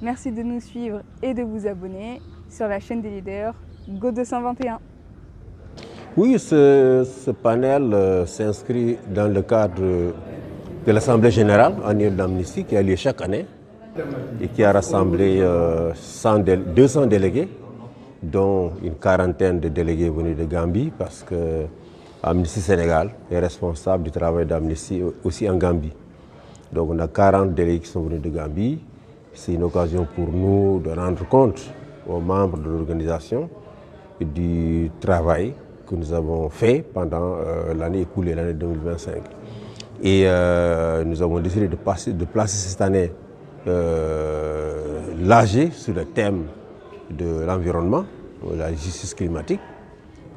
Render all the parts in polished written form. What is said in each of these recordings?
Merci de nous suivre et de vous abonner sur la chaîne des leaders Go 221. Oui, ce panel s'inscrit dans le cadre de l'Assemblée générale annuelle d'Amnesty qui a lieu chaque année et qui a rassemblé 200 délégués, dont une quarantaine de délégués venus de Gambie, parce que Amnesty Sénégal est responsable du travail d'Amnesty aussi en Gambie. Donc on a 40 délégués qui sont venus de Gambie. C'est une occasion pour nous de rendre compte aux membres de l'organisation du travail que nous avons fait pendant l'année écoulée, l'année 2025. Et nous avons décidé de placer cette année l'AG sur le thème de l'environnement, la justice climatique,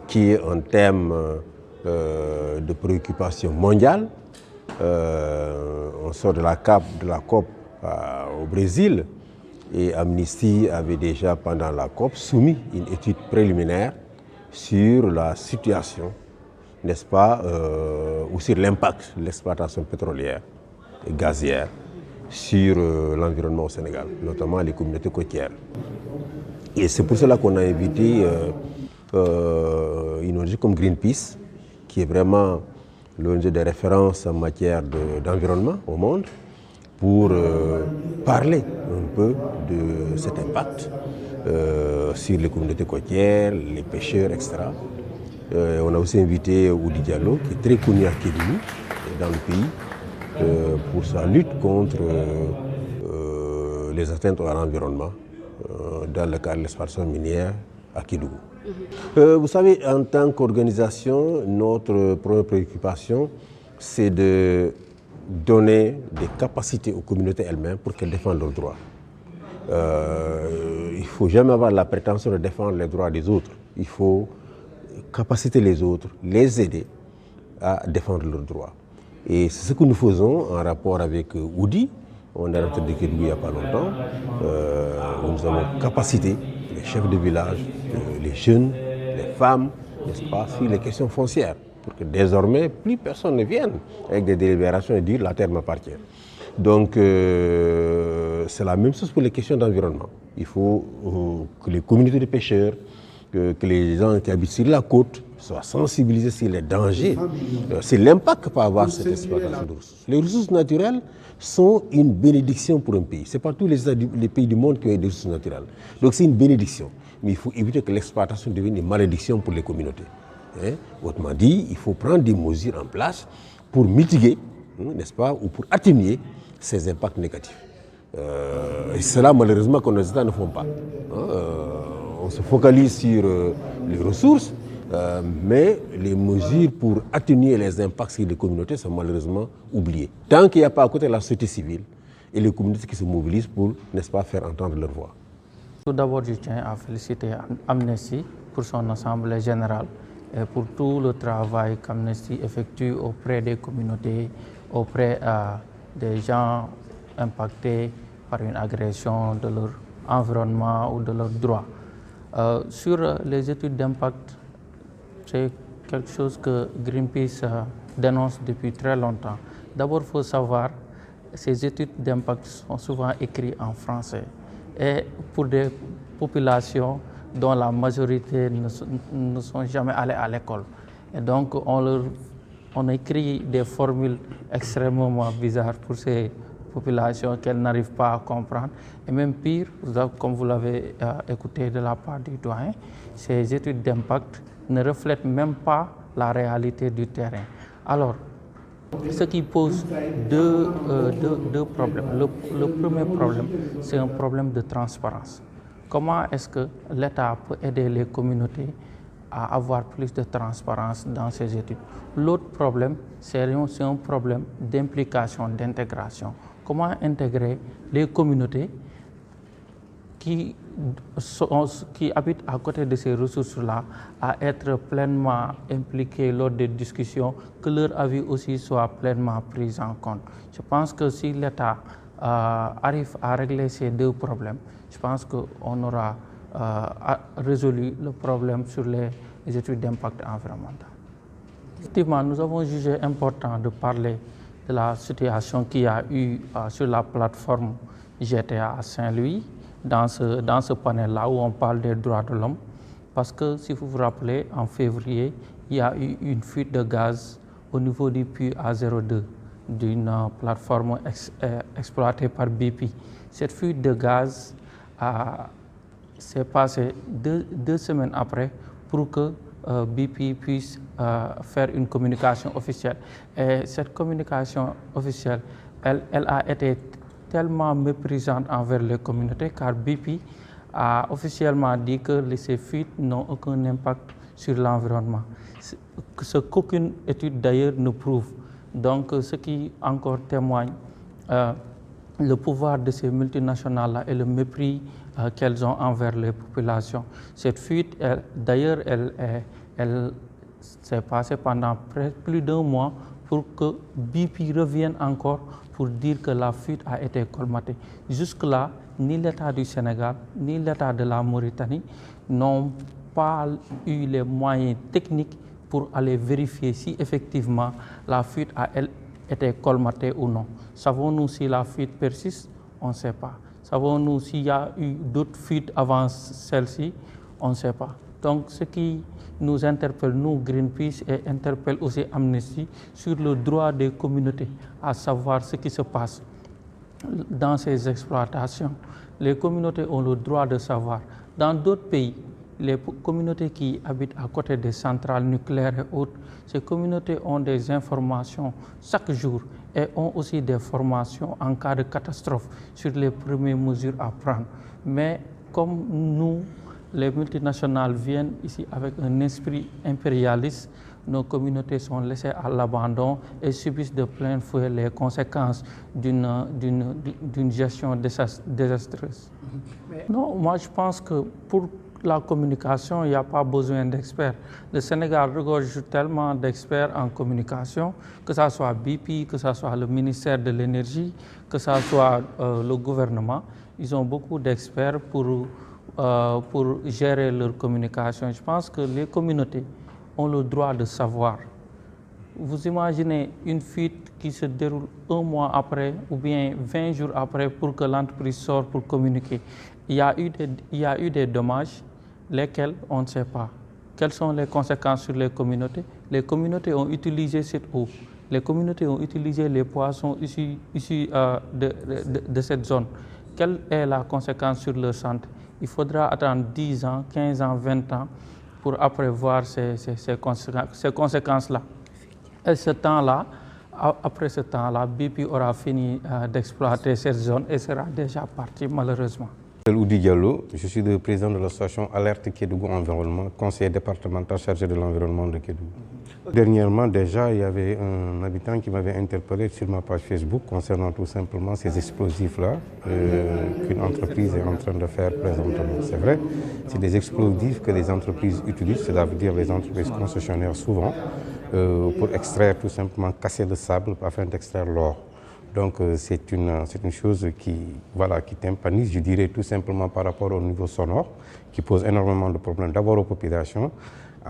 qui est un thème de préoccupation mondiale. On sort de la COP au Brésil, et Amnesty avait déjà pendant la COP soumis une étude préliminaire sur la situation, n'est-ce pas, ou sur l'impact de l'exploitation pétrolière et gazière sur l'environnement au Sénégal, notamment les communautés côtières. Et c'est pour cela qu'on a invité une ONG comme Greenpeace, qui est vraiment l'ONG de référence en matière d'environnement au monde, pour parler un peu de cet impact sur les communautés côtières, les pêcheurs, etc. On a aussi invité Oudi Diallo, qui est très connu à Kédougou, dans le pays, pour sa lutte contre les atteintes à l'environnement dans le cadre de l'exploitation minière à Kédougou. Vous savez, en tant qu'organisation, notre première préoccupation, c'est de donner des capacités aux communautés elles-mêmes pour qu'elles défendent leurs droits. Il ne faut jamais avoir la prétention de défendre les droits des autres. Il faut capaciter les autres, les aider à défendre leurs droits. Et c'est ce que nous faisons en rapport avec Oudi. On est rentré de Kédougou il n'y a pas longtemps. Nous avons capacité les chefs de village, les jeunes, les femmes, n'est-ce pas, sur les questions foncières, pour que désormais, plus personne ne vienne avec des délibérations et dire la terre m'appartient. Donc, c'est la même chose pour les questions d'environnement. Il faut que les communautés de pêcheurs, que les gens qui habitent sur la côte soient sensibilisés sur les dangers, c'est l'impact que peut avoir cette exploitation de ressources. Les ressources naturelles sont une bénédiction pour un pays. Ce n'est pas tous les pays du monde qui ont des ressources naturelles. Donc c'est une bénédiction. Mais il faut éviter que l'exploitation devienne une malédiction pour les communautés. Autrement dit, il faut prendre des mesures en place pour mitiguer, n'est-ce pas, ou pour atténuer ces impacts négatifs. Et c'est là, malheureusement, que nos États ne font pas. On se focalise sur les ressources, mais les mesures pour atténuer les impacts sur les communautés sont malheureusement oubliées. Tant qu'il n'y a pas à côté la société civile et les communautés qui se mobilisent pour, n'est-ce pas, faire entendre leur voix. Tout d'abord, je tiens à féliciter Amnesty pour son assemblée générale et pour tout le travail qu'Amnesty effectue auprès des communautés, auprès des gens impactés par une agression de leur environnement ou de leurs droits. Sur les études d'impact, c'est quelque chose que Greenpeace dénonce depuis très longtemps. D'abord, il faut savoir que ces études d'impact sont souvent écrites en français et pour des populations dont la majorité ne sont jamais allées à l'école. Et donc, on écrit des formules extrêmement bizarres pour ces populations qu'elles n'arrivent pas à comprendre. Et même pire, comme vous l'avez écouté de la part du doyen, ces études d'impact ne reflètent même pas la réalité du terrain. Alors, ce qui pose deux problèmes. Le premier problème, c'est un problème de transparence. Comment est-ce que l'État peut aider les communautés à avoir plus de transparence dans ces études? L'autre problème, c'est un problème d'implication, d'intégration. Comment intégrer les communautés qui habitent à côté de ces ressources-là à être pleinement impliqués lors des discussions, que leur avis aussi soit pleinement pris en compte. Je pense que si l'État arrive à régler ces deux problèmes, je pense qu'on aura résolu le problème sur les études d'impact environnemental. Effectivement, nous avons jugé important de parler de la situation qu'il y a eu sur la plateforme j'étais à Saint-Louis, dans ce panel-là où on parle des droits de l'homme, parce que si vous vous rappelez, en février, il y a eu une fuite de gaz au niveau du puits A02 d'une plateforme exploitée par BP. Cette fuite de gaz s'est passée deux semaines après pour que BP puisse faire une communication officielle. Et cette communication officielle, elle a été tellement méprisante envers les communautés, car BP a officiellement dit que ces fuites n'ont aucun impact sur l'environnement. Ce qu'aucune étude d'ailleurs ne prouve. Donc ce qui encore témoigne le pouvoir de ces multinationales-là et le mépris qu'elles ont envers les populations. Cette fuite, d'ailleurs, elle s'est passée pendant plus d'1 mois pour que BP revienne encore pour dire que la fuite a été colmatée. Jusque-là, ni l'État du Sénégal, ni l'État de la Mauritanie n'ont pas eu les moyens techniques pour aller vérifier si effectivement la fuite a été colmatée ou non. Savons-nous si la fuite persiste? On ne sait pas. Savons-nous s'il y a eu d'autres fuites avant celle-ci? On ne sait pas. Donc ce qui nous interpelle, nous, Greenpeace, et interpelle aussi Amnesty sur le droit des communautés à savoir ce qui se passe dans ces exploitations. Les communautés ont le droit de savoir. Dans d'autres pays, les communautés qui habitent à côté des centrales nucléaires et autres, ces communautés ont des informations chaque jour et ont aussi des formations en cas de catastrophe sur les premières mesures à prendre. Mais comme nous, les multinationales viennent ici avec un esprit impérialiste, nos communautés sont laissées à l'abandon et subissent de plein fouet les conséquences d'une gestion désastreuse. Non, moi je pense que pour la communication, il n'y a pas besoin d'experts. Le Sénégal regorge tellement d'experts en communication, que ce soit BP, que ce soit le ministère de l'Énergie, que ce soit le gouvernement. Ils ont beaucoup d'experts pour gérer leur communication. Je pense que les communautés ont le droit de savoir. Vous imaginez une fuite qui se déroule 1 mois après ou bien 20 jours après pour que l'entreprise sorte pour communiquer. Il y a eu des dommages, lesquels on ne sait pas. Quelles sont les conséquences sur les communautés? Les communautés ont utilisé cette eau. Les communautés ont utilisé les poissons issus de cette zone. Quelle est la conséquence sur leur santé? Il faudra attendre 10 ans, 15 ans, 20 ans pour après voir ces conséquences-là. Et ce temps-là, après ce temps-là, BP aura fini d'exploiter cette zone et sera déjà parti malheureusement. Oudi Diallo, je suis le président de l'association Alerte Kédougou Environnement, conseiller départemental chargé de l'environnement de Kédougou. Dernièrement, déjà, il y avait un habitant qui m'avait interpellé sur ma page Facebook concernant tout simplement ces explosifs-là qu'une entreprise est en train de faire présentement. C'est vrai, c'est des explosifs que les entreprises utilisent, cela veut dire les entreprises concessionnaires souvent, pour extraire tout simplement, casser le sable afin d'extraire l'or. Donc c'est une chose qui tympanise, je dirais tout simplement par rapport au niveau sonore, qui pose énormément de problèmes d'abord aux populations,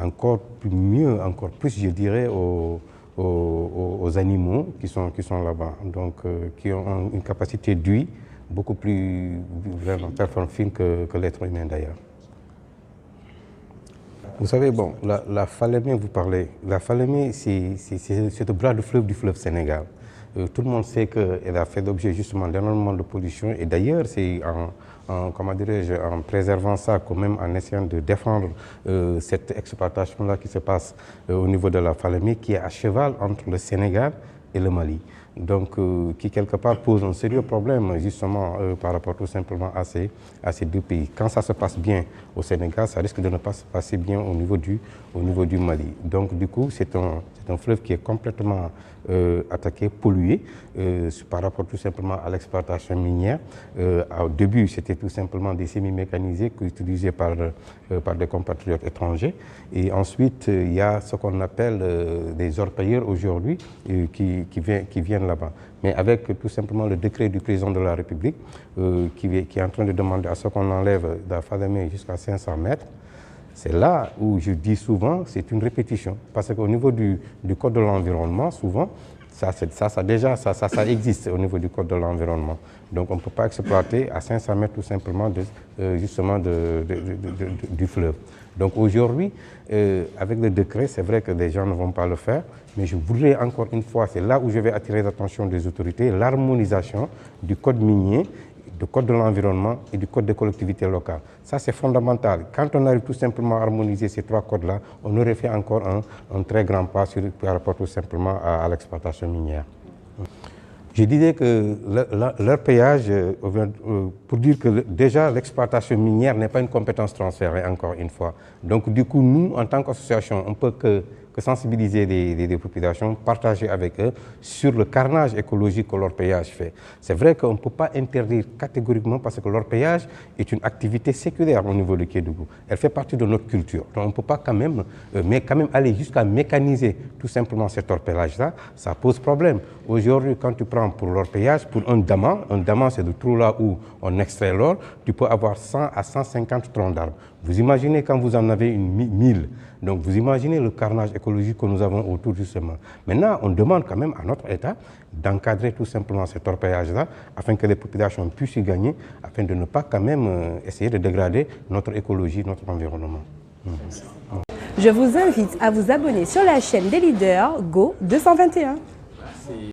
encore plus je dirais aux animaux qui sont là-bas, donc qui ont une capacité d'ouïe beaucoup plus vraiment fine que l'être humain d'ailleurs. Vous savez, bon, la Falémé, vous parlez, la Falémé c'est le bras de fleuve du fleuve Sénégal. Tout le monde sait qu'elle a fait l'objet justement d'énormément de pollution et d'ailleurs c'est en préservant ça, quand même en essayant de défendre cette exploitation-là qui se passe au niveau de la Falémé qui est à cheval entre le Sénégal et le Mali. Donc qui quelque part pose un sérieux problème justement par rapport tout simplement à ces deux pays. Quand ça se passe bien au Sénégal, ça risque de ne pas se passer bien au niveau du Mali. Donc du coup c'est un fleuve qui est complètement attaqué, pollué par rapport tout simplement à l'exploitation minière. Au début c'était tout simplement des semi-mécanisés utilisés par des compatriotes étrangers et ensuite il y a ce qu'on appelle des orpailleurs aujourd'hui qui viennent là-bas. Mais avec tout simplement le décret du président de la République qui est en train de demander à ce qu'on enlève la Falémé jusqu'à 500 mètres, c'est là où je dis souvent c'est une répétition. Parce qu'au niveau du code de l'environnement, souvent, Ça existe au niveau du code de l'environnement. Donc on ne peut pas exploiter à 500 mètres tout simplement du fleuve. Donc aujourd'hui, avec le décret, c'est vrai que des gens ne vont pas le faire, mais je voudrais encore une fois, c'est là où je vais attirer l'attention des autorités, l'harmonisation du code minier, du code de l'environnement et du code des collectivités locales. Ça, c'est fondamental. Quand on arrive tout simplement à harmoniser ces trois codes-là, on aurait fait encore un très grand pas par rapport tout simplement à l'exploitation minière. Je disais que leur péage, pour dire que déjà l'exploitation minière n'est pas une compétence transférée, encore une fois. Donc du coup, nous, en tant qu'association, on ne peut que sensibiliser les populations, partager avec eux sur le carnage écologique que l'orpaillage fait. C'est vrai qu'on ne peut pas interdire catégoriquement parce que l'orpaillage est une activité séculaire au niveau du Kédougou. Elle fait partie de notre culture. Donc on ne peut pas quand même aller jusqu'à mécaniser tout simplement cet orpaillage-là, ça pose problème. Aujourd'hui, quand tu prends pour l'orpaillage, pour un daman c'est le trou là où on extrait l'or, tu peux avoir 100 à 150 troncs d'arbres. Vous imaginez quand vous en avez 1000, donc vous imaginez le carnage écologique que nous avons autour justement. Maintenant, on demande quand même à notre État d'encadrer tout simplement cet orpaillage-là afin que les populations puissent y gagner, afin de ne pas quand même essayer de dégrader notre écologie, notre environnement. Je vous invite à vous abonner sur la chaîne des leaders Go 221.